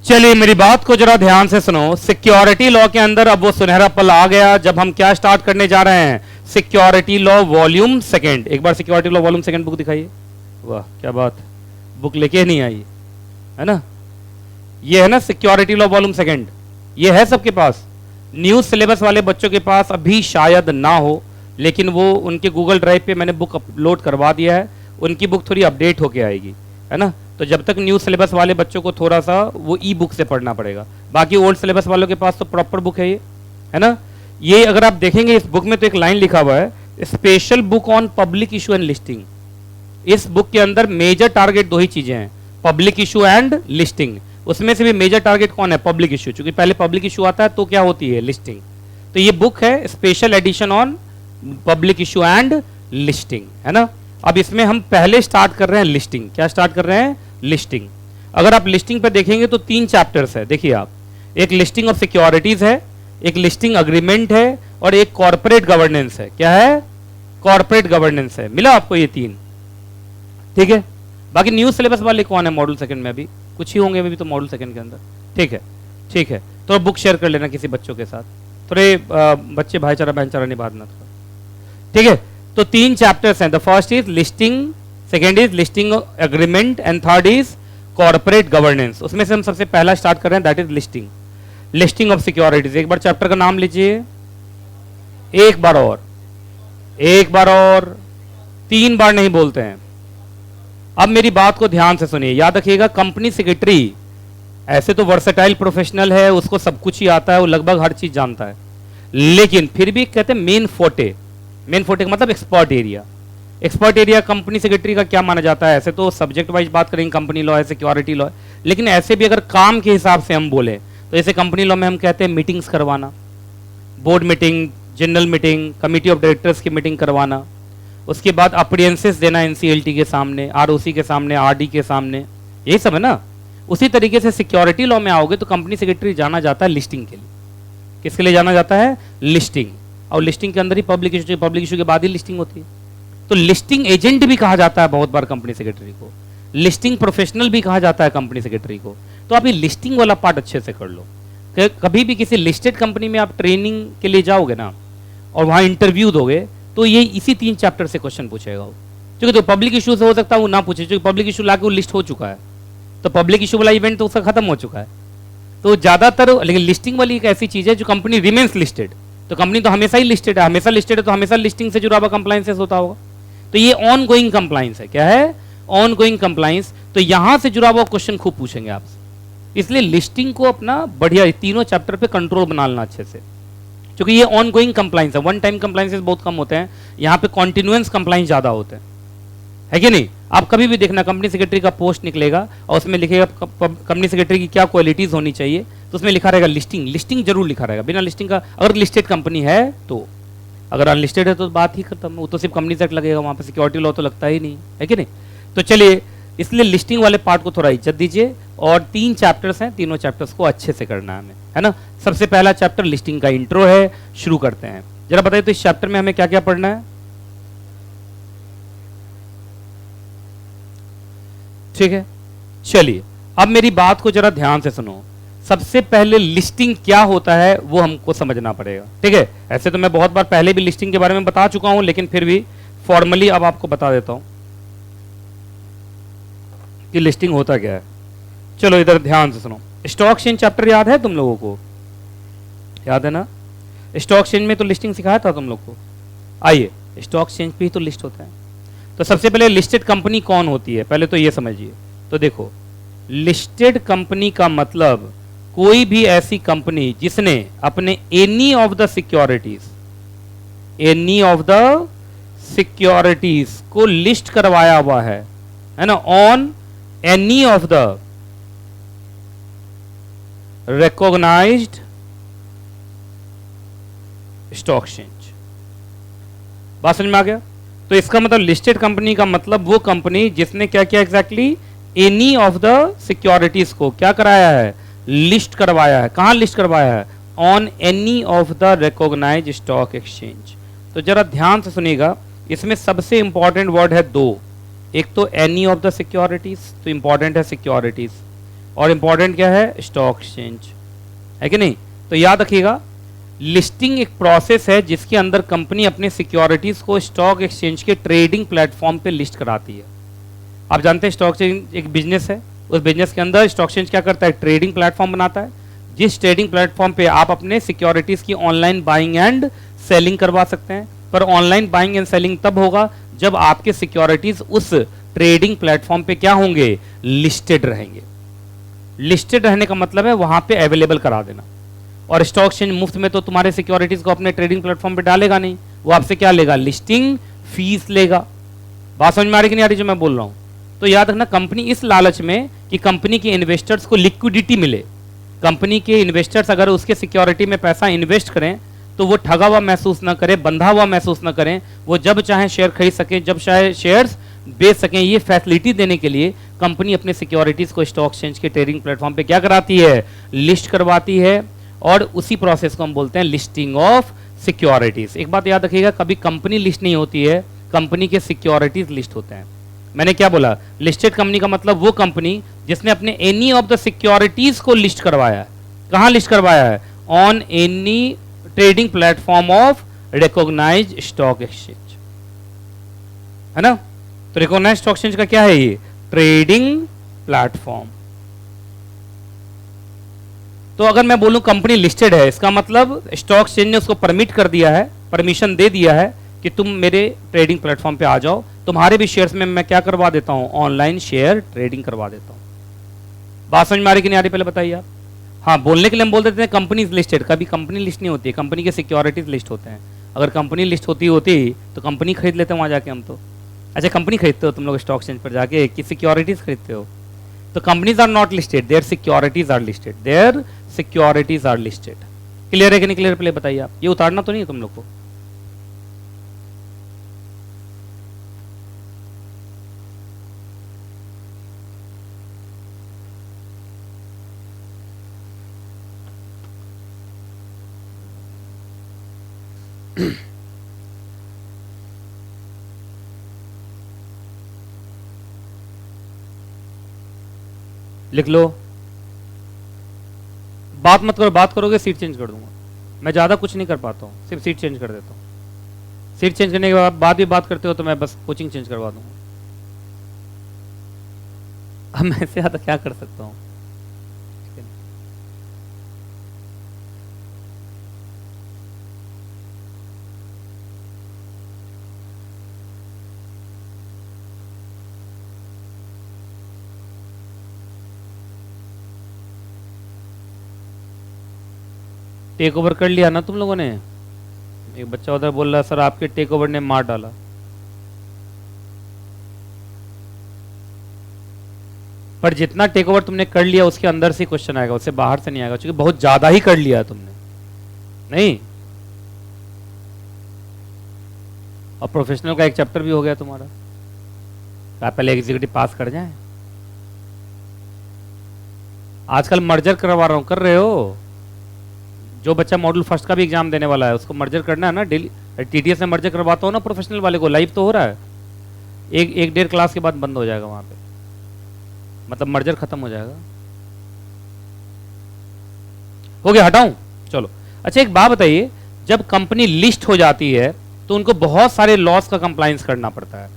चलिए मेरी बात को जरा ध्यान से सुनो। सिक्योरिटी लॉ के अंदर अब वो सुनहरा पल आ गया जब हम क्या स्टार्ट करने जा रहे हैं, सिक्योरिटी लॉ वॉल्यूम सेकंड। एक बार security law volume second book दिखाइए। वाह क्या बात, बुक लेके नहीं आई है ना। ये है ना सिक्योरिटी लॉ वॉल्यूम सेकंड, ये है सबके पास। न्यू सिलेबस वाले बच्चों के पास अभी शायद ना हो, लेकिन वो उनके गूगल ड्राइव पे मैंने बुक अपलोड करवा दिया है, उनकी बुक थोड़ी अपडेट होके आएगी, है ना। तो जब तक न्यू सिलेबस वाले बच्चों को थोड़ा सा वो ई बुक से पढ़ना पड़ेगा, बाकी ओल्ड सिलेबस वालों के पास तो प्रॉपर बुक है ये, है ना। ये अगर आप देखेंगे इस बुक में तो एक लाइन लिखा हुआ है, special book on public issue and listing. इस बुक के अंदर मेजर टारगेट दो ही चीजें हैं, पब्लिक इशू एंड लिस्टिंग। उसमें से भी मेजर टारगेट कौन है, पब्लिक इशू, क्योंकि पहले पब्लिक इशू आता है तो क्या होती है, लिस्टिंग। तो ये बुक है special edition on public issue and listing, है ना। अब इसमें हम पहले स्टार्ट कर रहे हैं लिस्टिंग। क्या स्टार्ट कर रहे हैं, लिस्टिंग। अगर आप लिस्टिंग पे देखेंगे तो 3 चैप्टर्स है, देखिए आप। एक लिस्टिंग ऑफ सिक्योरिटीज है, एक लिस्टिंग अग्रीमेंट है, और एक कॉर्पोरेट गवर्नेंस है। क्या है, कॉर्पोरेट गवर्नेंस है। मिला आपको ये 3, ठीक है। बाकी न्यू सिलेबस वाले कौन है मॉड्यूल सेकंड में, अभी कुछ ही होंगे अभी तो मॉड्यूल सेकंड के अंदर, ठीक है ठीक है। तो बुक शेयर कर लेना किसी बच्चों के साथ, थोड़े बच्चे भाईचारा निभाना थोड़ा, ठीक है। तो 3 चैप्टर्स हैं। The first is listing, second is listing agreement, and third is corporate governance. उसमें से हम सबसे पहला स्टार्ट कर रहे हैं, that is listing, listing of securities. एक बार चैप्टर का नाम लीजिए, एक बार और, 3 बार नहीं बोलते हैं। अब मेरी बात को ध्यान से सुनिए, याद रखिएगा, कंपनी सेक्रेटरी ऐसे तो वर्सेटाइल प्रोफेशनल है, उसको सब कुछ ही आता है, वो लगभग हर चीज जानता है, लेकिन फिर भी कहते हैं मेन फोटे का मतलब expert area. Expert area company secretary का क्या माना जाता है, ऐसे तो सब्जेक्ट वाइज बात करेंगे, कंपनी लॉ है, सिक्योरिटी लॉ है, लेकिन ऐसे भी अगर काम के हिसाब से हम बोले तो ऐसे कंपनी लॉ में हम कहते हैं मीटिंग्स करवाना, board meeting, general meeting, committee of directors की मीटिंग करवाना, उसके बाद अपीयरेंसेस देना एनसीएलटी के सामने, आरओसी के सामने, आरडी के सामने, यही सब है ना। उसी तरीके से सिक्योरिटी लॉ में आओगे तो कंपनी सेक्रेटरी जाना जाता है लिस्टिंग के लिए। किसके लिए जाना जाता है, लिस्टिंग। और लिस्टिंग के अंदर ही पब्लिक इशू के बाद ही लिस्टिंग होती है। तो लिस्टिंग एजेंट भी कहा जाता है बहुत बार कंपनी सेक्रेटरी को, लिस्टिंग प्रोफेशनल भी कहा जाता है कंपनी सेक्रेटरी को। तो आप ये लिस्टिंग वाला पार्ट अच्छे से कर लो। कभी भी किसी लिस्टेड कंपनी में आप ट्रेनिंग के लिए जाओगे ना और वहां इंटरव्यू दोगे तो ये इसी 3 चैप्टर से क्वेश्चन पूछेगा वो, क्योंकि तो पब्लिक इशू से हो सकता है वो ना पूछे, क्योंकि पब्लिक इशू लाके वो लिस्ट हो चुका है, तो पब्लिक इशू वाला इवेंट तो उसका खत्म हो चुका है। तो ज्यादातर, लेकिन लिस्टिंग वाली एक ऐसी चीज है जो कंपनी रिमेन्स लिस्टेड, तो कंपनी तो हमेशा ही लिस्टेड है, हमेशा लिस्टेड है, तो हमेशा लिस्टिंग से जुड़ा हुआ कंप्लायंसेस होता होगा। तो ये ऑन गोइंग कंप्लायंस है। क्या है, ऑन गोइंग कंप्लायंस। तो यहां से जुड़ा हुआ क्वेश्चन खूब पूछेंगे आपसे, इसलिए लिस्टिंग को अपना बढ़िया तीनों चैप्टर पे कंट्रोल बना लेना अच्छे से, क्योंकि ये ऑन गोइंग कंप्लायंस है। वन टाइम कंप्लायंसेस बहुत कम होते हैं, यहाँ पे कॉन्टिन्यूएंस कंप्लायंस ज्यादा होते हैं, है कि नहीं। आप कभी भी देखना कंपनी सेक्रेटरी का पोस्ट निकलेगा और उसमें लिखेगा कंपनी सेक्रेटरी की क्या क्वालिटीज होनी चाहिए, तो उसमें लिखा रहेगा लिस्टिंग, लिस्टिंग जरूर लिखा रहेगा। बिना लिस्टिंग का अगर लिस्टेड कंपनी है तो, अगर अनलिस्टेड है तो बात ही खत्म, वो तो सिर्फ कंपनी एक्ट लगेगा, वहां पे सिक्योरिटी लॉ तो लगता ही नहीं है कि नहीं। तो चलिए, इसलिए लिस्टिंग वाले पार्ट को थोड़ा इज्जत दीजिए, और 3 चैप्टर्स हैं, तीनों चैप्टर्स को अच्छे से करना है हमें, है ना। सबसे पहला चैप्टर लिस्टिंग का इंट्रो है, शुरू करते हैं। जरा बताइए तो इस चैप्टर में हमें क्या क्या पढ़ना है, ठीक है। चलिए अब मेरी बात को जरा ध्यान से सुनो। सबसे पहले लिस्टिंग क्या होता है वो हमको समझना पड़ेगा, ठीक है। ऐसे तो मैं बहुत बार पहले भी लिस्टिंग के बारे में बता चुका हूं, लेकिन फिर भी फॉर्मली अब आपको बता देता हूं कि लिस्टिंग होता क्या है। चलो इधर ध्यान से सुनो। स्टॉक एक्सचेंज चैप्टर याद है तुम लोगों को, याद है ना। स्टॉक एक्सचेंज में तो लिस्टिंग सिखाया था तुम लोग को। आइए, स्टॉक एक्सचेंज पे ही तो लिस्ट होता है। तो सबसे पहले लिस्टेड कंपनी कौन होती है, पहले तो ये समझिए। तो देखो, लिस्टेड कंपनी का मतलब कोई भी ऐसी कंपनी जिसने अपने एनी ऑफ द सिक्योरिटीज को लिस्ट करवाया हुआ है ना, on any of the recognised stock exchange. बात समझ में आ गया। तो इसका मतलब लिस्टेड कंपनी का मतलब वो कंपनी जिसने क्या किया exactly, any of the securities को क्या कराया है, लिस्ट करवाया है। कहां लिस्ट करवाया है, on any of the recognised stock exchange. तो जरा ध्यान से सुनिएगा, इसमें सबसे इंपॉर्टेंट वर्ड है 2। एक तो एनी ऑफ द सिक्योरिटीज, तो इंपॉर्टेंट है सिक्योरिटीज। और इंपॉर्टेंट क्या है, स्टॉक एक्सचेंज, है कि नहीं। तो याद रखिएगा, लिस्टिंग एक प्रोसेस है जिसके अंदर कंपनी अपने सिक्योरिटीज को स्टॉक एक्सचेंज के ट्रेडिंग प्लेटफॉर्म पे लिस्ट कराती है। आप जानते हैं स्टॉक एक्सचेंज एक बिजनेस है, उस बिजनेस के अंदर स्टॉक एक्सचेंज क्या करता है, ट्रेडिंग प्लेटफॉर्म बनाता है, जिस ट्रेडिंग प्लेटफॉर्म पे आप अपने सिक्योरिटीज की ऑनलाइन बाइंग एंड सेलिंग करवा सकते हैं। पर ऑनलाइन बाइंग एंड सेलिंग तब होगा जब आपके सिक्योरिटीज उस ट्रेडिंग प्लेटफॉर्म पे क्या होंगे, लिस्टेड रहेंगे। लिस्टेड रहने का मतलब है वहां पे अवेलेबल करा देना। और स्टॉक एक्सचेंज मुफ्त में तो तुम्हारे सिक्योरिटीज को अपने ट्रेडिंग प्लेटफॉर्म पे डालेगा नहीं, वो आपसे क्या लेगा, लिस्टिंग फीस लेगा। बात समझ में आ रही कि नहीं आ रही जो मैं बोल रहा हूं। तो याद रखना, कंपनी इस लालच में कि कंपनी के इन्वेस्टर्स को लिक्विडिटी मिले, कंपनी के इन्वेस्टर्स अगर उसके सिक्योरिटी में पैसा इन्वेस्ट करें तो वो ठगा हुआ महसूस ना करें, बंधा हुआ महसूस ना करें, वो जब चाहे शेयर खरीद सकें, जब चाहे शेयर्स बेच सकें। ये फैसिलिटी देने के लिए कंपनी अपने सिक्योरिटीज को स्टॉक एक्सचेंज के ट्रेडिंग प्लेटफॉर्म पे क्या कराती है, लिस्ट करवाती है। और उसी प्रोसेस को हम बोलते हैं लिस्टिंग ऑफ सिक्योरिटीज। एक बात याद रखिएगा, कभी कंपनी लिस्ट नहीं होती है, कंपनी के सिक्योरिटीज लिस्ट होते हैं। मैंने क्या बोला, लिस्टेड कंपनी का मतलब वो कंपनी जिसने अपने एनी ऑफ द सिक्योरिटीज को लिस्ट करवाया है। कहां लिस्ट करवाया है, on any trading platform of recognised stock exchange, है ना। तो रिकॉग्नाइज्ड स्टॉक एक्सचेंज का क्या है, ये ट्रेडिंग प्लेटफॉर्म। तो अगर मैं बोलूं कंपनी लिस्टेड है, इसका मतलब स्टॉक एक्सचेंज ने उसको परमिट कर दिया है, परमिशन दे दिया है कि तुम मेरे ट्रेडिंग प्लेटफॉर्म पे आ जाओ, तुम्हारे भी शेयर्स में मैं क्या करवा देता हूं, ऑनलाइन शेयर ट्रेडिंग करवा देता हूं। बात समझ में आ रही कि नहीं आ रही, पहले बताइए आप। हाँ, बोलने के लिए हम बोल देते हैं कंपनी लिस्टेड, कभी कंपनी लिस्ट नहीं होती है, कंपनी के सिक्योरिटीज लिस्ट होते हैं। अगर कंपनी लिस्ट होती तो कंपनी खरीद लेते हैं वहां जाके हम तो। अच्छा, कंपनी खरीदते हो तुम लोग स्टॉक एक्सचेंज पर जाके कि सिक्योरिटीज खरीदते हो? तो companies are not listed, their securities are listed, their securities are listed. Clear है कि नहीं क्लियर, पहले बताइए आप। ये उतारना तो नहीं है तुम लोग को? लिख लो, बात मत करो, बात करोगे सीट चेंज कर दूंगा। मैं ज्यादा कुछ नहीं कर पाता हूँ, सिर्फ सीट चेंज कर देता हूँ। सीट चेंज करने के बाद भी बात करते हो तो मैं बस कोचिंग चेंज करवा दूंगा। अब मैं इससे ज्यादा क्या कर सकता हूँ। टेक ओवर कर लिया ना तुम लोगों ने? एक बच्चा उधर बोल रहा है सर आपके टेक ओवर ने मार डाला। पर जितना टेक ओवर तुमने कर लिया उसके अंदर से क्वेश्चन आएगा, उससे बाहर से नहीं आएगा, क्योंकि बहुत ज्यादा ही कर लिया तुमने। नहीं, और प्रोफेशनल का एक चैप्टर भी हो गया तुम्हारा। तो आप पहले एग्जीक्यूटिव पास कर जाएं। आजकल मर्जर करवा रहा हूं, कर रहे हो? जो बच्चा मॉड्यूल फर्स्ट का भी एग्जाम देने वाला है उसको मर्जर करना है ना, डेली टीडीएस में मर्जर करवाता हो ना प्रोफेशनल वाले को, लाइव तो हो रहा है। एक डेढ़ क्लास के बाद बंद हो जाएगा वहां पे, मतलब मर्जर खत्म हो जाएगा। हो गया, हटाऊं? चलो। अच्छा, एक बात बताइए, जब कंपनी लिस्ट हो जाती है तो उनको बहुत सारे लॉस का कंप्लायंस करना पड़ता है।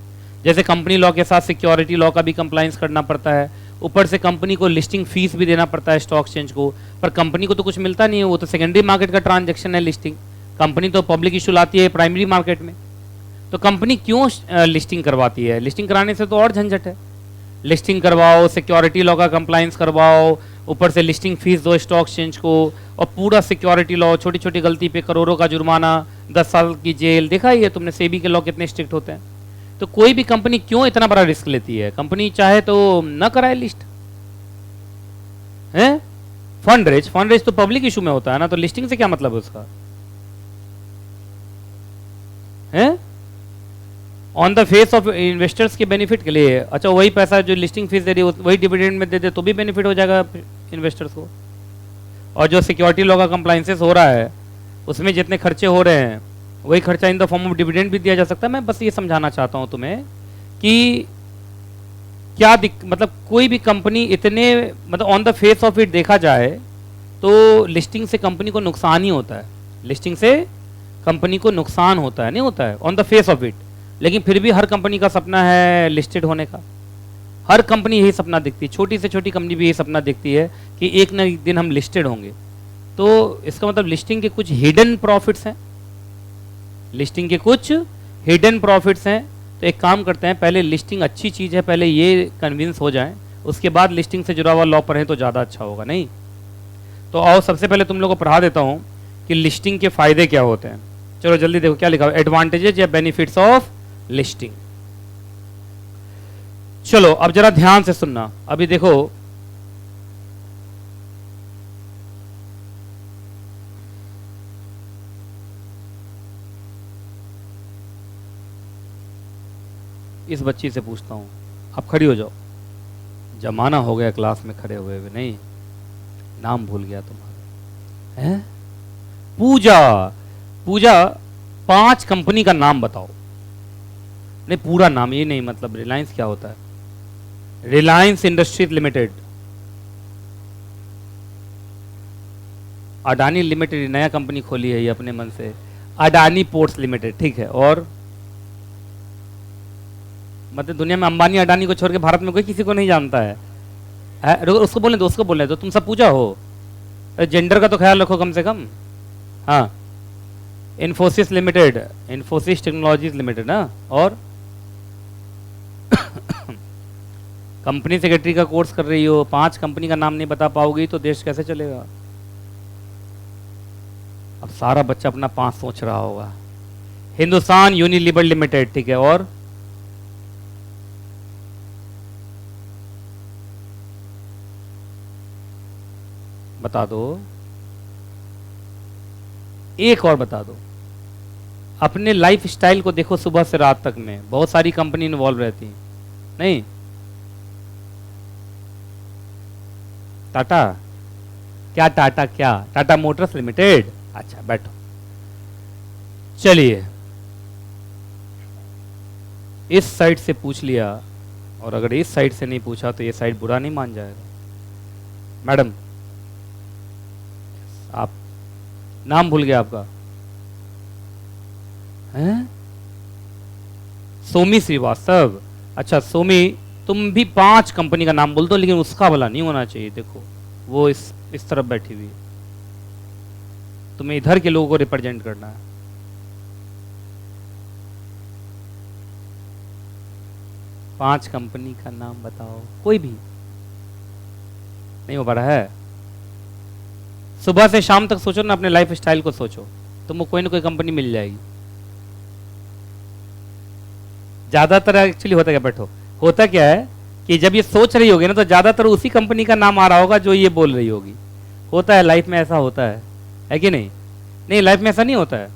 जैसे कंपनी लॉ के साथ सिक्योरिटी लॉ का भी कंप्लायंस करना पड़ता है, ऊपर से कंपनी को लिस्टिंग फीस भी देना पड़ता है स्टॉक एक्सचेंज को। पर कंपनी को तो कुछ मिलता नहीं है, वो तो सेकेंडरी मार्केट का ट्रांजैक्शन है लिस्टिंग। कंपनी तो पब्लिक इशू लाती है प्राइमरी मार्केट में। तो कंपनी क्यों लिस्टिंग करवाती है? लिस्टिंग कराने से तो और झंझट है। लिस्टिंग करवाओ, सिक्योरिटी लॉ का कंप्लायंस करवाओ, ऊपर से लिस्टिंग फीस दो स्टॉक एक्सचेंज को, और पूरा सिक्योरिटी लॉ, छोटी छोटी गलती पे करोड़ों का जुर्माना, 10 साल की जेल। देखा ही है तुमने सेबी के लॉ कितने स्ट्रिक्ट होते हैं। तो कोई भी कंपनी क्यों इतना बड़ा रिस्क लेती है? कंपनी चाहे तो न कराए लिस्ट, है? फंड रेज तो पब्लिक इशू में होता है ना, तो लिस्टिंग से क्या मतलब है उसका? है on the face of investors के बेनिफिट के लिए। अच्छा, वही पैसा जो लिस्टिंग फीस दे रही है वही डिविडेंड में दे दे तो भी बेनिफिट हो जाएगा इन्वेस्टर्स को। और जो सिक्योरिटी लॉ का कंप्लायंसेस हो रहा है उसमें जितने खर्चे हो रहे हैं वही खर्चा in the form of dividend भी दिया जा सकता है। मैं बस ये समझाना चाहता हूं तुम्हें कि क्या मतलब कोई भी कंपनी इतने मतलब on the face of it देखा जाए तो लिस्टिंग से कंपनी को नुकसान ही होता है, लिस्टिंग से कंपनी को नुकसान होता है, नहीं होता है on the face of it, लेकिन फिर भी हर कंपनी का सपना है लिस्टेड होने का। हर कंपनी यही सपना देखती है, छोटी से छोटी कंपनी भी यही सपना देखती है कि एक ना एक दिन हम लिस्टेड होंगे। तो इसका मतलब लिस्टिंग के कुछ हिडन प्रॉफिट्स हैं, लिस्टिंग के कुछ हिडन प्रॉफिट्स हैं। तो एक काम करते हैं, पहले लिस्टिंग अच्छी चीज़ है, पहले ये कन्विंस हो जाएं, उसके बाद लिस्टिंग से जुड़ा हुआ लॉ पढ़ें तो ज़्यादा अच्छा होगा। नहीं तो आओ सबसे पहले तुम लोगों को पढ़ा देता हूँ कि लिस्टिंग के फ़ायदे क्या होते हैं। चलो जल्दी देखो क्या लिखा हुआ, एडवांटेजेस या बेनिफिट्स ऑफ लिस्टिंग। चलो अब जरा ध्यान से सुनना। अभी देखो इस बच्ची से पूछता हूं, आप खड़ी हो जाओ। जमाना हो गया क्लास में खड़े हुए हुए, नहीं नाम भूल गया तुम्हारा है। पूजा, पूजा 5 कंपनी का नाम बताओ। नहीं पूरा नाम, ये नहीं मतलब रिलायंस क्या होता है, Reliance industries limited, Adani limited नया कंपनी खोली है ये अपने मन से, अडानी पोर्ट्स लिमिटेड, ठीक है। और मतलब दुनिया में अंबानी अडानी को छोड़ के भारत में कोई किसी को नहीं जानता है, उसको बोलने दो, उसको बोलने दो, तुम सब पूजा हो, जेंडर का तो ख्याल रखो कम से कम। हाँ Infosys limited, Infosys technologies limited ना। और कंपनी सेक्रेटरी का कोर्स कर रही हो, 5 कंपनी का नाम नहीं बता पाओगी तो देश कैसे चलेगा। अब सारा बच्चा अपना 5 सोच रहा होगा। हिंदुस्तान यूनिलीवर लिमिटेड, ठीक है। और बता दो, एक और बता दो। अपने लाइफ स्टाइल को देखो, सुबह से रात तक में बहुत सारी कंपनी इन्वॉल्व रहती हैं, नहीं टाटा, क्या टाटा, क्या टाटा मोटर्स लिमिटेड, अच्छा बैठो। चलिए इस साइड से पूछ लिया, और अगर इस साइड से नहीं पूछा तो ये साइड बुरा नहीं मान जाएगा। मैडम आप नाम भूल गया आपका हैं, सोमी श्रीवास्तव। अच्छा सोमी, तुम भी 5 कंपनी का नाम बोल दो, लेकिन उसका भला नहीं होना चाहिए। देखो वो इस तरफ बैठी हुई, तुम्हें इधर के लोगों को रिप्रेजेंट करना है। पांच कंपनी का नाम बताओ, कोई भी नहीं हो पा रहा है। सुबह से शाम तक सोचो ना, अपने लाइफ स्टाइल को सोचो, तुमको कोई ना कोई कंपनी मिल जाएगी। ज्यादातर एक्चुअली होता क्या, बैठो, होता क्या है कि जब ये सोच रही होगी ना तो ज्यादातर उसी कंपनी का नाम आ रहा होगा जो ये बोल रही होगी। होता है लाइफ में, ऐसा होता है कि नहीं? नहीं लाइफ में ऐसा नहीं होता है,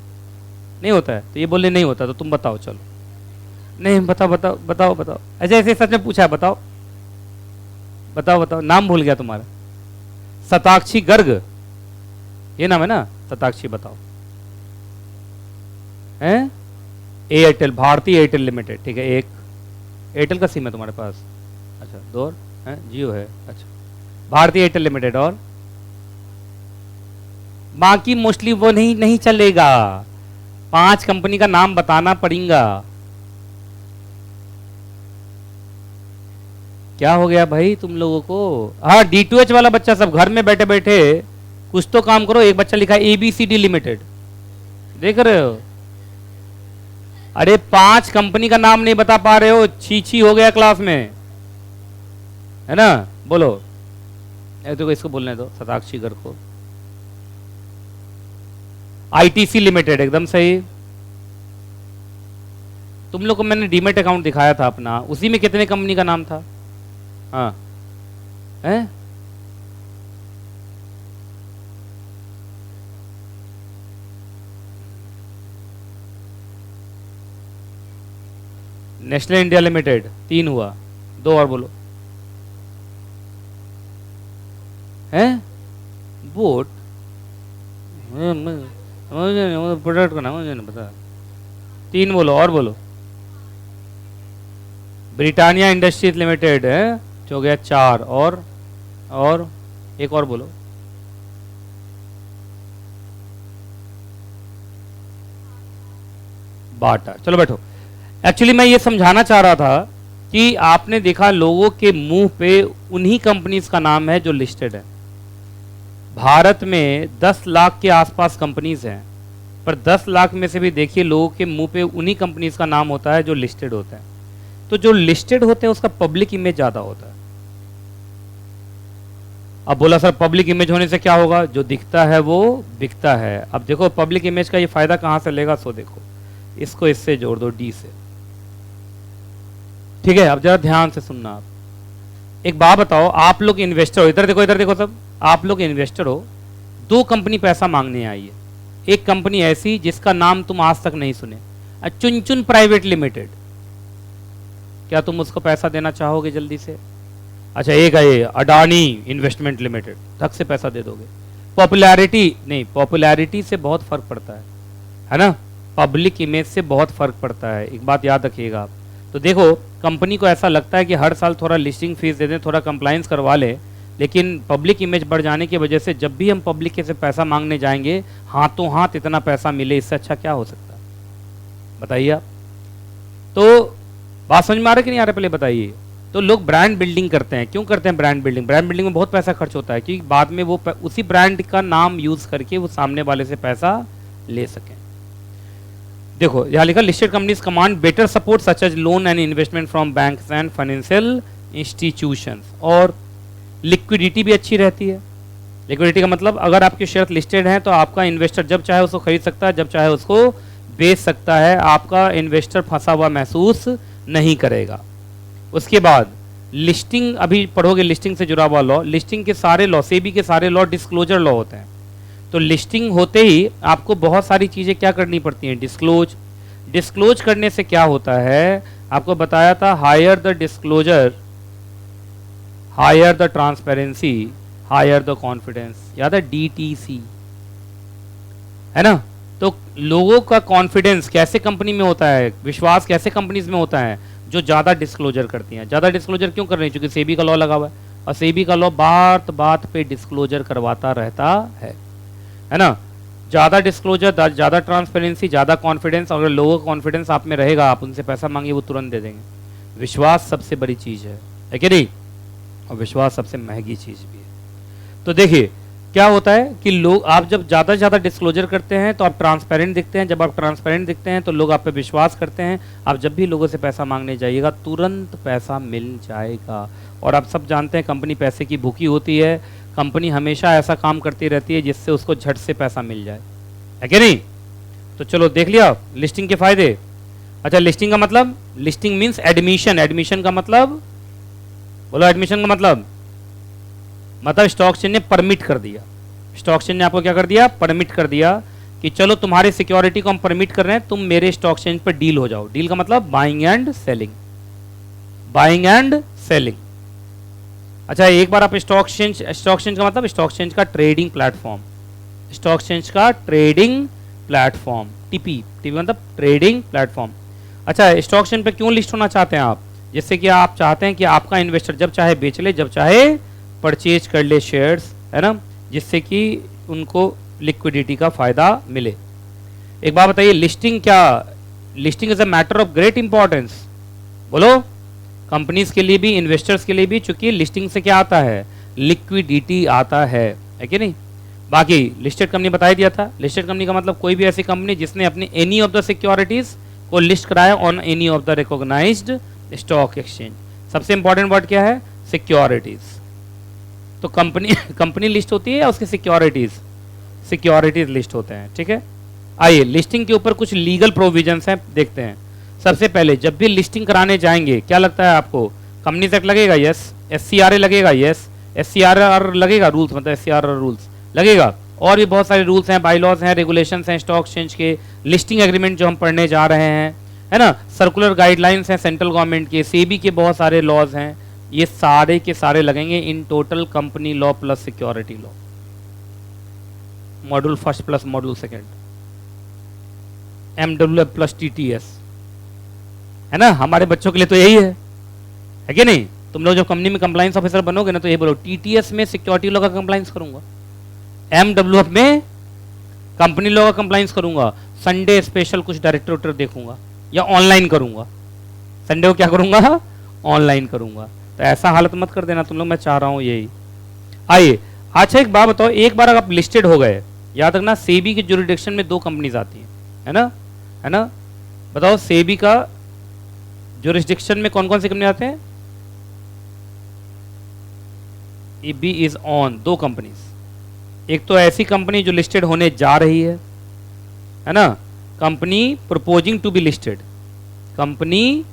नहीं होता है। तो ये बोलने नहीं होता, तो तुम बताओ। चलो नहीं बताओ बताओ बताओ बताओ, ऐसे ऐसे सच में पूछा है, बताओ बताओ बताओ। नाम भूल गया तुम्हारा, शताक्षी गर्ग, ये नाम है ना, शताक्षी, बताओ। हैं एयरटेल, भारतीय एयरटेल लिमिटेड, ठीक है। एक एयरटेल का सिम है तुम्हारे पास, अच्छा। 2 है, जियो है, अच्छा। भारतीय एयरटेल लिमिटेड, और बाकी मोस्टली वो नहीं चलेगा। 5 कंपनी का नाम बताना पड़ेगा। क्या हो गया भाई तुम लोगों को? हाँ D2H वाला बच्चा सब घर में बैठे बैठे कुछ तो काम करो। एक बच्चा लिखा है ABCD लिमिटेड, देख रहे हो? अरे 5 कंपनी का नाम नहीं बता पा रहे हो, छी हो गया क्लास में, है ना? बोलो, देखो इसको बोलने दो, शताक्षी गर्ग को। ITC लिमिटेड, एकदम सही। तुम लोग को मैंने डीमेट अकाउंट दिखाया था अपना, उसी में कितने कंपनी का नाम था? हाँ है, नेशनल इंडिया लिमिटेड 3 हुआ, 2 और बोलो। है बोट, प्रोडक्ट का नाम मुझे नहीं पता। 3 बोलो, और बोलो। ब्रिटानिया इंडस्ट्रीज लिमिटेड है जो हो गया 4, और एक और बोलो। बाटा। चलो बैठो। एक्चुअली मैं ये समझाना चाह रहा था कि आपने देखा लोगों के मुंह पे उन्हीं कंपनीज का नाम है जो लिस्टेड है। भारत में 10 लाख के आसपास कंपनीज हैं, पर 10 लाख में से भी देखिए लोगों के मुंह पे उन्हीं कंपनीज का नाम होता है जो लिस्टेड होता है। तो जो लिस्टेड होते हैं उसका पब्लिक इमेज ज्यादा होता है। अब बोला सर पब्लिक इमेज होने से क्या होगा? जो दिखता है वो बिकता है। अब देखो पब्लिक इमेज का ये फायदा कहां से लेगा, सो देखो इसको इससे जोड़ दो, डी से। ठीक है, अब जरा ध्यान से सुनना। आप एक बात बताओ, आप लोग इन्वेस्टर हो, इधर देखो सब, आप लोग इन्वेस्टर हो, 2 कंपनी पैसा मांगने आई है। एक कंपनी ऐसी जिसका नाम तुम आज तक नहीं सुने, चुनचुन प्राइवेट लिमिटेड, क्या तुम उसको पैसा देना चाहोगे जल्दी से? अच्छा एक है ये अडानी इन्वेस्टमेंट लिमिटेड, धक से पैसा दे दोगे? पॉपुलैरिटी नहीं, पॉपुलैरिटी से बहुत फर्क पड़ता है ना, पब्लिक इमेज से बहुत फर्क पड़ता है, एक बात याद रखिएगा आप। तो देखो कंपनी को ऐसा लगता है कि हर साल थोड़ा लिस्टिंग फीस दे दें, थोड़ा कंप्लाइंस करवा ले, लेकिन पब्लिक इमेज बढ़ जाने की वजह से जब भी हम पब्लिक के से पैसा मांगने जाएंगे, हाथों हाथ इतना पैसा मिले, इससे अच्छा क्या हो सकता है? बताइए आप। तो बात समझ में आ रहा है कि नहीं आ रहा, पहले बताइए। तो लोग ब्रांड बिल्डिंग करते हैं, क्यों करते हैं ब्रांड बिल्डिंग? ब्रांड बिल्डिंग में बहुत पैसा खर्च होता है कि बाद में वो उसी ब्रांड का नाम यूज करके वो सामने वाले से पैसा ले सकें। देखो यहाँ लिखा listed companies command better support such as loan and investment from banks and financial institutions, और लिक्विडिटी भी अच्छी रहती है। लिक्विडिटी का मतलब अगर आपके शेयर लिस्टेड हैं तो आपका इन्वेस्टर जब चाहे उसको खरीद सकता है, जब चाहे उसको बेच सकता है, आपका इन्वेस्टर फंसा हुआ महसूस नहीं करेगा। उसके बाद लिस्टिंग, अभी पढ़ोगे लिस्टिंग से जुड़ा हुआ लॉ, लिस्टिंग के सारे लॉ, सेबी के सारे लॉ डिस्क्लोजर लॉ होते हैं। तो लिस्टिंग होते ही आपको बहुत सारी चीज़ें क्या करनी पड़ती हैं? डिस्क्लोज करने से क्या होता है आपको बताया था, higher the disclosure higher the transparency higher the confidence, याद है DTC है ना। तो लोगों का कॉन्फिडेंस कैसे कंपनी में होता है, विश्वास कैसे कंपनीज में होता है? जो ज़्यादा डिस्क्लोजर करती हैं। ज़्यादा डिस्क्लोजर क्यों कर रही है? क्योंकि सेबी का लॉ लगा हुआ है, और सेबी का लॉ बात बात पे डिस्क्लोजर करवाता रहता है ना। ज़्यादा डिस्क्लोजर, ज़्यादा ट्रांसपेरेंसी, ज़्यादा कॉन्फिडेंस, अगर लोगों का कॉन्फिडेंस आप में रहेगा, आप उनसे पैसा मांगिए वो तुरंत दे देंगे। विश्वास सबसे बड़ी चीज़ है कि नहीं? और विश्वास सबसे महंगी चीज़ भी है। तो देखिए क्या होता है कि लोग, आप जब ज़्यादा से ज़्यादा डिस्क्लोजर करते हैं तो आप ट्रांसपेरेंट दिखते हैं, जब आप ट्रांसपेरेंट दिखते हैं तो लोग आप पे विश्वास करते हैं। आप जब भी लोगों से पैसा मांगने जाइएगा तुरंत पैसा मिल जाएगा। और आप सब जानते हैं कंपनी पैसे की भूखी होती है, कंपनी हमेशा ऐसा काम करती रहती है जिससे उसको झट से पैसा मिल जाए, है कि नहीं? तो चलो देख लिया लिस्टिंग के फायदे। अच्छा लिस्टिंग का मतलब, लिस्टिंग मीन्स एडमिशन। एडमिशन का मतलब बोलो, एडमिशन का मतलब स्टॉक एक्सचेंज ने परमिट कर दिया। स्टॉक एक्सचेंज ने आपको क्या कर दिया? परमिट कर दिया कि चलो तुम्हारे सिक्योरिटी को हम परमिट कर रहे हैं, तुम मेरे स्टॉक एक्सचेंज पर डील हो जाओ। डील का मतलब buying and selling, buying and selling. अच्छा एक बार आप स्टॉक एक्सचेंज का मतलब स्टॉक एक्सचेंज का ट्रेडिंग प्लेटफॉर्म, स्टॉक एक्सचेंज का ट्रेडिंग प्लेटफॉर्म, टीपी मतलब ट्रेडिंग प्लेटफॉर्म। अच्छा स्टॉक एक्सचेंज पे क्यों लिस्ट होना चाहते हैं आप? जिससे कि आप चाहते हैं कि आपका इन्वेस्टर जब चाहे बेच ले, जब चाहे परचेज कर ले शेयर्स, है ना, जिससे कि उनको लिक्विडिटी का फायदा मिले। एक बात बताइए, listing is a matter of great importance. बोलो, कंपनीज के लिए भी, इन्वेस्टर्स के लिए भी, चूंकि लिस्टिंग से क्या आता है? लिक्विडिटी आता है कि नहीं? बाकी लिस्टेड कंपनी बता ही दिया था। लिस्टेड कंपनी का मतलब कोई भी ऐसी कंपनी जिसने अपनी एनी ऑफ द सिक्योरिटीज को लिस्ट कराया on any of the recognised stock exchange. सबसे इंपॉर्टेंट वर्ड क्या है? सिक्योरिटीज। तो कंपनी लिस्ट होती है या उसके सिक्योरिटीज लिस्ट होते हैं, ठीक है। आइए लिस्टिंग के ऊपर कुछ लीगल प्रोविजंस हैं, देखते हैं। सबसे पहले जब भी लिस्टिंग कराने जाएंगे, क्या लगता है आपको? कंपनीज एक्ट लगेगा? यस। SCRA लगेगा? यस। SCRR लगेगा, रूल्स मतलब SCRR रूल्स लगेगा। और भी बहुत सारे रूल्स हैं, बाईलॉज हैं, रेगुलेशंस हैं स्टॉक एक्सचेंज के, लिस्टिंग एग्रीमेंट जो हम पढ़ने जा रहे हैं, है ना, सर्कुलर गाइडलाइंस हैं सेंट्रल गवर्नमेंट के, सेबी के बहुत सारे लॉज हैं, ये सारे के सारे लगेंगे in total company law plus security law, module first plus module second, MWF plus TTS, है ना। हमारे बच्चों के लिए तो यही है, है कि नहीं? तुम लोग जब कंपनी में कंप्लाइंस ऑफिसर बनोगे ना तो ये बोलो टीटीएस में सिक्योरिटी लॉ का कंप्लाइंस करूंगा, एमडब्ल्यूएफ में कंपनी लॉ का कंप्लाइंस करूंगा, संडे स्पेशल कुछ डायरेक्टर देखूंगा या ऑनलाइन करूंगा, संडे को क्या करूंगा? ऑनलाइन करूंगा। तो ऐसा हालत मत कर देना तुम लोग, मैं चाह रहा हूं यही। आइए, अच्छा एक बात बताओ, एक बार आप लिस्टेड हो गए, याद रखना सेबी के ज्यूरिडिक्शन में 2 कंपनीज आती हैं, है ना? है ना? बताओ सेबी का ज्यूरिडिक्शन में कौन कौन सी कंपनी आते हैं? B is on 2 companies. एक तो ऐसी कंपनी जो लिस्टेड होने जा रही है ना? Company proposing to be listed, company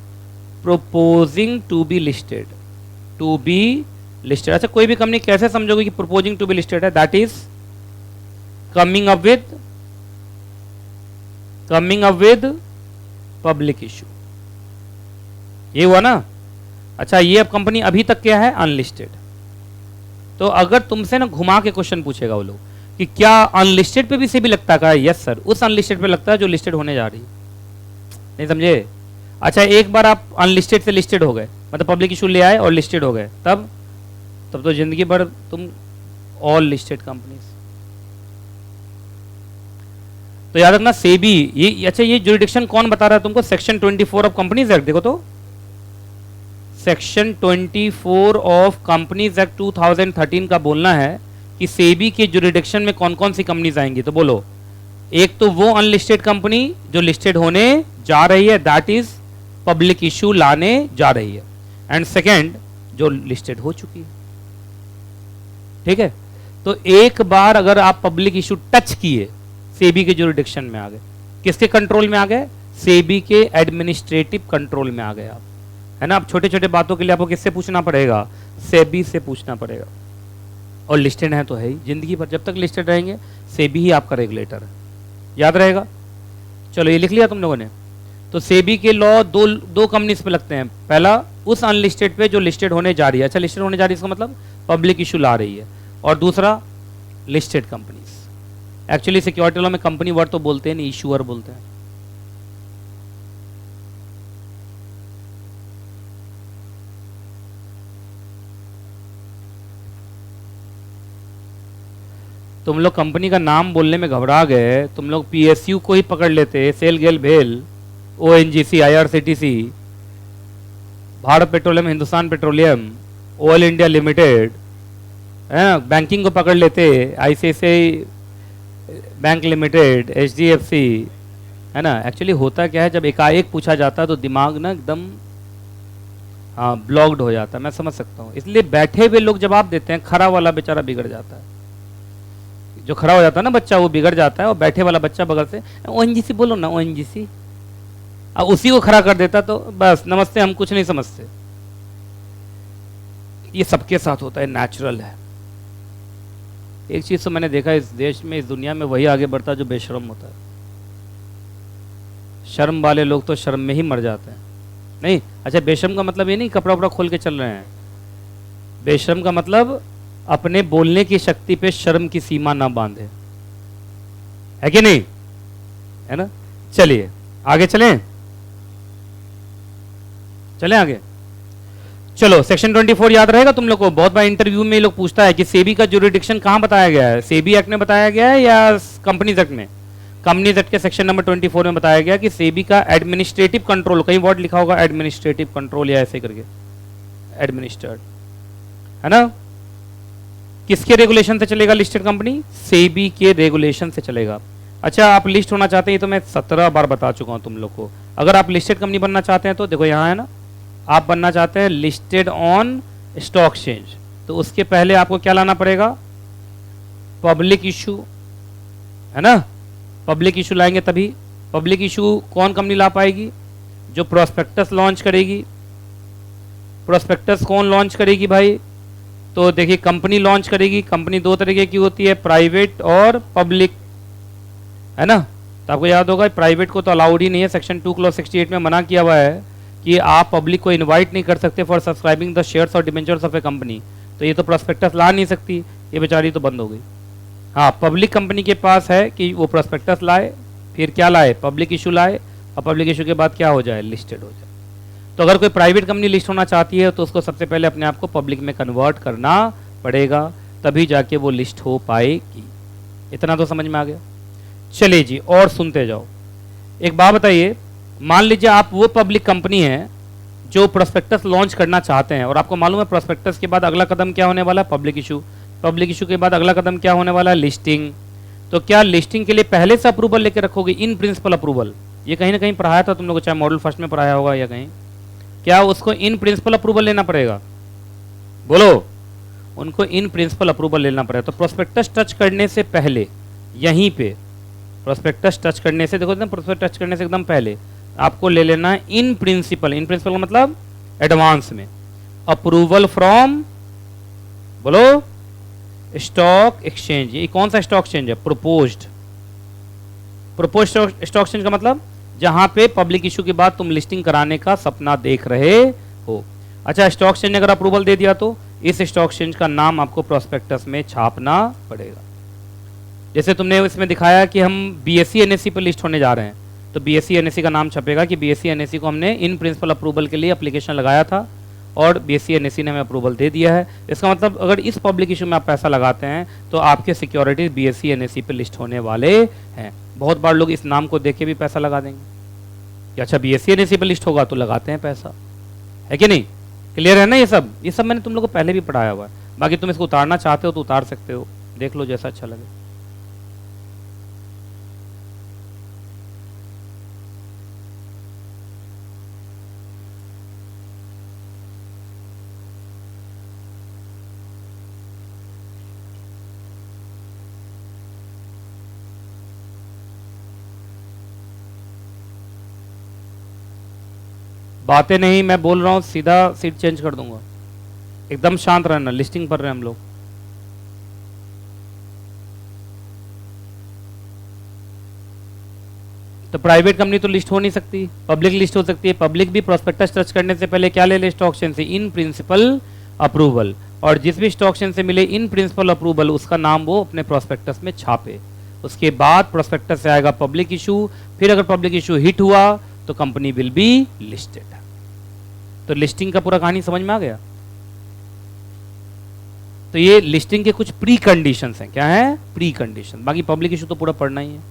proposing to be listed, to be listed. अच्छा, कोई भी कंपनी कैसे समझोगे कि प्रपोजिंग टू बी लिस्टेड है? That is coming up with public issue, ये हुआ ना? अच्छा, ये अब कंपनी अभी तक क्या है? अनलिस्टेड। तो अगर तुमसे ना घुमा के क्वेश्चन पूछेगा वो लोग कि क्या अनलिस्टेड पे भी सेबी लगता है? यस सर, उस अनलिस्टेड पे लगता है जो लिस्टेड होने जा रही है। नहीं समझे? अच्छा, एक बार आप अनलिस्टेड से लिस्टेड हो गए, मतलब पब्लिक इशू ले आए और लिस्टेड हो गए, तब तो जिंदगी भर तुम ऑल लिस्टेड कंपनीज। तो याद रखना सेबी ये, अच्छा ये ज्यूरिडिक्शन कौन बता रहा है तुमको? सेक्शन 24 ऑफ कंपनीज एक्ट, देखो तो सेक्शन 24 ऑफ कंपनीज एक्ट 2013 का बोलना है कि सेबी के ज्यूरिडिक्शन में कौन कौन सी कंपनीज आएंगी। तो बोलो, एक तो वो अनलिस्टेड कंपनी जो लिस्टेड होने जा रही है, दैट इज पब्लिक इशू लाने जा रही है, एंड सेकेंड जो लिस्टेड हो चुकी है। ठीक है? तो एक बार अगर आप पब्लिक इशू टच किए, सेबी के ज्यूरिडिक्शन में आ गए। किसके कंट्रोल में आ गए? सेबी के एडमिनिस्ट्रेटिव कंट्रोल में आ गए आप, है ना? अब छोटे छोटे बातों के लिए आपको किससे पूछना पड़ेगा? सेबी से पूछना पड़ेगा। और लिस्टेड है तो है ही, जिंदगी भर जब तक लिस्टेड रहेंगे सेबी ही आपका रेगुलेटर है, याद रहेगा। चलो ये लिख लिया तुम लोगों ने। तो सेबी के लॉ दो कंपनीज पे लगते हैं। पहला उस अनलिस्टेड पे जो लिस्टेड होने जा रही है। अच्छा, लिस्टेड होने जा रही है इसका मतलब पब्लिक इशू ला रही है। और दूसरा listed companies. Actually security law में कंपनी वर्ड तो बोलते हैं नहीं, इशूअर बोलते हैं। तुम लोग कंपनी का नाम बोलने में घबरा गए, तुम लोग पीएसयू को ही पकड़ लेते, सेल गेल भेल, ONGC, IRCTC, Bharat petroleum, Hindustan petroleum, oil India limited, banking को पकड़ लेते, आईसीआईसीआई बैंक लिमिटेड, एचडीएफसी, है ना। एक्चुअली होता क्या है, जब एकाएक पूछा जाता है तो दिमाग ना एकदम ब्लॉक्ड हो जाता है, मैं समझ सकता हूँ। इसलिए बैठे हुए लोग जवाब देते हैं, खड़ा वाला बेचारा बिगड़ जाता है। जो खड़ा हो जाता है ना बच्चा, वो बिगड़ जाता है, और बैठे वाला बच्चा बगल से ओएनजीसी बोलो ना, ओएनजीसी, अब उसी को खड़ा कर देता तो बस नमस्ते, हम कुछ नहीं समझते। ये सबके साथ होता है, नेचुरल है। एक चीज तो मैंने देखा इस देश में, इस दुनिया में, वही आगे बढ़ता है जो बेशर्म होता है। शर्म वाले लोग तो शर्म में ही मर जाते हैं। नहीं, अच्छा बेशर्म का मतलब ये नहीं कपड़ा वपड़ा खोल के चल रहे हैं। बेशर्म का मतलब अपने बोलने की शक्ति पे शर्म की सीमा ना बांधे, है कि नहीं, है ना। चलिए आगे चलें, चलें आगे। चलो सेक्शन 24 याद रहेगा तुम लोग को। बहुत बार इंटरव्यू में ये लोग पूछता है कि सेबी का ज्यूरिडिक्शन कहां बताया गया है, सेबी एक्ट में बताया गया है या कंपनीज एक्ट में। कंपनीज एक्ट के सेक्शन नंबर 24 में बताया गया कि सेबी का एडमिनिस्ट्रेटिव कंट्रोल, कहीं वर्ड लिखा होगा एडमिनिस्ट्रेटिव कंट्रोल या ऐसे करके एडमिनिस्ट्रेट, है ना। किसके रेगुलेशन से चलेगा लिस्टेड कंपनी? सेबी के रेगुलेशन से चलेगा। अच्छा, आप लिस्ट होना चाहते हैं, तो मैं 17 बार बता चुका हूं तुम लोग को। अगर आप लिस्टेड कंपनी बनना चाहते हैं तो देखो यहाँ है ना, आप बनना चाहते हैं लिस्टेड ऑन स्टॉक एक्सचेंज, तो उसके पहले आपको क्या लाना पड़ेगा? पब्लिक इशू, है ना। पब्लिक इशू लाएंगे तभी। पब्लिक इशू कौन कंपनी ला पाएगी? जो प्रोस्पेक्टस लॉन्च करेगी। प्रोस्पेक्टस कौन लॉन्च करेगी भाई? तो देखिए कंपनी लॉन्च करेगी। कंपनी दो तरीके की होती है, प्राइवेट और पब्लिक, है ना। तो आपको याद होगा प्राइवेट को तो अलाउड ही नहीं है, सेक्शन 2 क्लॉज 68 में मना किया हुआ है कि आप पब्लिक को इनवाइट नहीं कर सकते फॉर सब्सक्राइबिंग द शेयर्स और डिबेंचर्स ऑफ ए कंपनी। तो ये तो प्रोस्पेक्टस ला नहीं सकती, ये बेचारी तो बंद हो गई। हाँ, पब्लिक कंपनी के पास है कि वो प्रोस्पेक्टस लाए, फिर क्या लाए? पब्लिक इशू लाए, और पब्लिक इशू के बाद क्या हो जाए? लिस्टेड हो जाए। तो अगर कोई प्राइवेट कंपनी लिस्ट होना चाहती है तो उसको सबसे पहले अपने आप को पब्लिक में कन्वर्ट करना पड़ेगा, तभी जाके वो लिस्ट हो पाएगी। इतना तो समझ में आ गया। चलिए जी, और सुनते जाओ। एक बात बताइए, मान लीजिए आप वो पब्लिक कंपनी है जो प्रोस्पेक्टस लॉन्च करना चाहते हैं, और आपको मालूम है प्रोस्पेक्टस के बाद अगला कदम क्या होने वाला है, पब्लिक इशू। पब्लिक इशू के बाद अगला कदम क्या होने वाला है, लिस्टिंग। तो क्या लिस्टिंग के लिए पहले से अप्रूवल लेके रखोगे, इन प्रिंसिपल अप्रूवल? ये कहीं ना कहीं पढ़ाया था तुम लोग, चाहे मॉडल फर्स्ट में पढ़ाया होगा या कहीं। क्या उसको इन प्रिंसिपल अप्रूवल लेना पड़ेगा? बोलो, उनको इन प्रिंसिपल अप्रूवल लेना पड़ेगा। तो प्रोस्पेक्टस टच करने से पहले, यहीं पे प्रोस्पेक्टस टच करने से, देखो प्रोस्पेक्टस टच करने से एकदम पहले आपको ले लेना है इन प्रिंसिपल। इन प्रिंसिपल का मतलब एडवांस में अप्रूवल फ्रॉम, बोलो, स्टॉक एक्सचेंज। ये कौन सा स्टॉक एक्सचेंज है? प्रोपोज्ड। प्रोपोज्ड स्टॉक एक्सचेंज का मतलब जहां पे पब्लिक इशू के बाद तुम लिस्टिंग कराने का सपना देख रहे हो। अच्छा, स्टॉक एक्सचेंज ने अगर अप्रूवल दे दिया तो इस स्टॉक एक्सचेंज का नाम आपको प्रोस्पेक्टस में छापना पड़ेगा। जैसे तुमने इसमें दिखाया कि हम बीएसई एनएसई पर लिस्ट होने जा रहे हैं, तो बीएसई एनएसई का नाम छपेगा कि बीएसई एनएसई को हमने इन प्रिंसिपल अप्रूवल के लिए एप्लीकेशन लगाया था और बीएसई एनएसई ने हमें अप्रूवल दे दिया है। इसका मतलब अगर इस पब्लिक इशू में आप पैसा लगाते हैं तो आपके सिक्योरिटीज बीएसई एनएसई पे लिस्ट होने वाले हैं। बहुत बार लोग इस नाम को देख के भी पैसा लगा देंगे कि अच्छा बीएसई एनएसई पे लिस्ट होगा तो लगाते हैं पैसा, है कि नहीं? क्लियर है ना? ये सब मैंने तुम लोग को पहले भी पढ़ाया हुआ है। बाकी तुम इसको उतारना चाहते हो तो उतार सकते हो, देख लो जैसा अच्छा लगे। बातें नहीं, मैं बोल रहा हूं, सीधा सीट चेंज कर दूंगा। एकदम शांत रहना, लिस्टिंग पर रहे हम लोग। तो प्राइवेट कंपनी तो लिस्ट हो नहीं सकती, पब्लिक लिस्ट हो सकती है। पब्लिक भी प्रोस्पेक्टस टच करने से पहले क्या ले ले, स्टॉक एक्सचेंज से इन प्रिंसिपल अप्रूवल। और जिस भी स्टॉक एक्सचेंज से मिले इन प्रिंसिपल अप्रूवल, उसका नाम वो अपने प्रोस्पेक्टस में छापे। उसके बाद प्रोस्पेक्टस से आएगा पब्लिक इशू। फिर अगर पब्लिक इशू हिट हुआ तो कंपनी विल बी लिस्टेड। तो लिस्टिंग का पूरा कहानी समझ में आ गया। तो ये लिस्टिंग के कुछ प्री कंडीशंस हैं। क्या है? Pre condition. बाकी पब्लिक इशू तो पूरा पढ़ना ही है।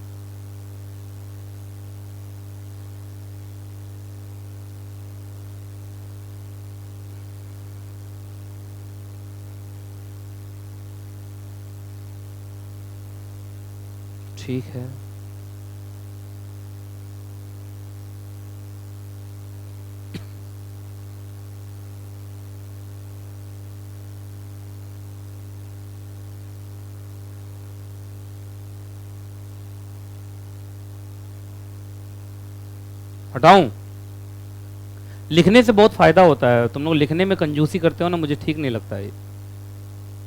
ठीक है, हटाऊं? लिखने से बहुत फायदा होता है। तुम लोग लिखने में कंजूसी करते हो ना, मुझे ठीक नहीं लगता है।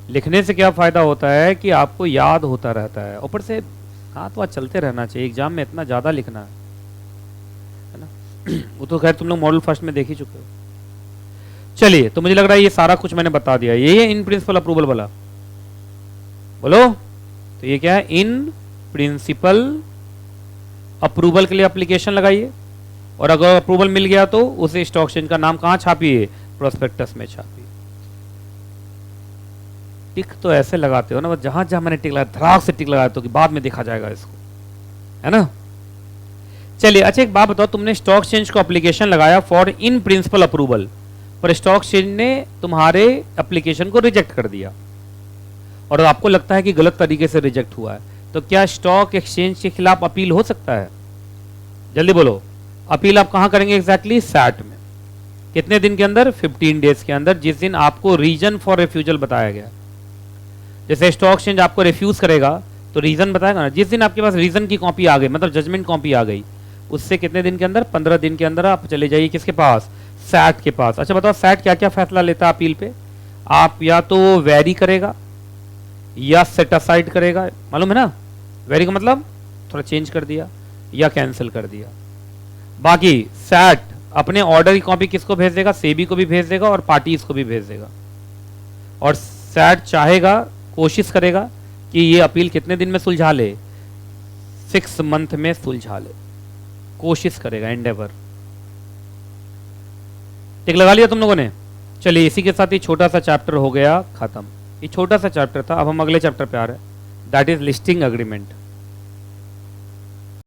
लिखने से क्या फायदा होता है कि आपको याद होता रहता है। ऊपर से हाथ वाथ चलते रहना चाहिए। एग्जाम में इतना ज़्यादा लिखना है ना? वो तो खैर तुम लोग मॉडल फर्स्ट में देख ही चुके हो। चलिए, तो मुझे लग रहा है ये सारा कुछ मैंने बता दिया। ये है इन प्रिंसिपल अप्रूवल वाला, बोलो। तो ये क्या है? इन प्रिंसिपल अप्रूवल के लिए एप्लीकेशन लगाइए, और अगर अप्रूवल मिल गया तो उसे स्टॉक एक्सचेंज का नाम कहां छापिए? प्रोस्पेक्टस में छापिए। टिक तो ऐसे लगाते हो ना, जहां जहां मैंने टिक लगाया धड़ाक से टिक लगाया तो कि बाद में देखा जाएगा इसको, है ना? चलिए, अच्छा एक बात बताओ, तुमने स्टॉक एक्सचेंज को एप्लीकेशन लगाया फॉर इन प्रिंसिपल अप्रूवल, पर स्टॉक एक्सचेंज ने तुम्हारे एप्लीकेशन को रिजेक्ट कर दिया और आपको लगता है कि गलत तरीके से रिजेक्ट हुआ है, तो क्या स्टॉक एक्सचेंज के खिलाफ अपील हो सकता है? जल्दी बोलो। अपील आप कहां करेंगे एग्जैक्टली? सैट में। कितने दिन के अंदर? 15 डेज के अंदर, जिस दिन आपको रीजन फॉर रिफ्यूजल बताया गया। जैसे स्टॉक एक्सचेंज आपको रिफ्यूज करेगा तो रीजन बताएगा ना। जिस दिन आपके पास रीजन की कॉपी आ गई, मतलब जजमेंट कॉपी आ गई, उससे कितने दिन के अंदर? 15 दिन के अंदर आप चले जाइए किसके पास? सैट के पास। अच्छा बताओ, सैट क्या क्या फैसला लेता है अपील पे? आप या तो वेरी करेगा या सेट असाइड करेगा, मालूम है ना? वेरी का मतलब थोड़ा चेंज कर दिया या कैंसिल कर दिया। बाकी सैट अपने ऑर्डर की कॉपी किसको भेज देगा? सेबी को भी भेज देगा और पार्टीज को भी भेज देगा। और सैट चाहेगा, कोशिश करेगा कि ये अपील कितने दिन में सुलझा ले? 6 मंथ में सुलझा ले, कोशिश करेगा, एंडेवर। टिक लगा लिया तुम लोगों ने? चलिए इसी के साथ ये छोटा सा चैप्टर हो गया खत्म। ये छोटा सा चैप्टर था, अब हम अगले चैप्टर पे आ रहे हैं, दैट इज लिस्टिंग अग्रीमेंट।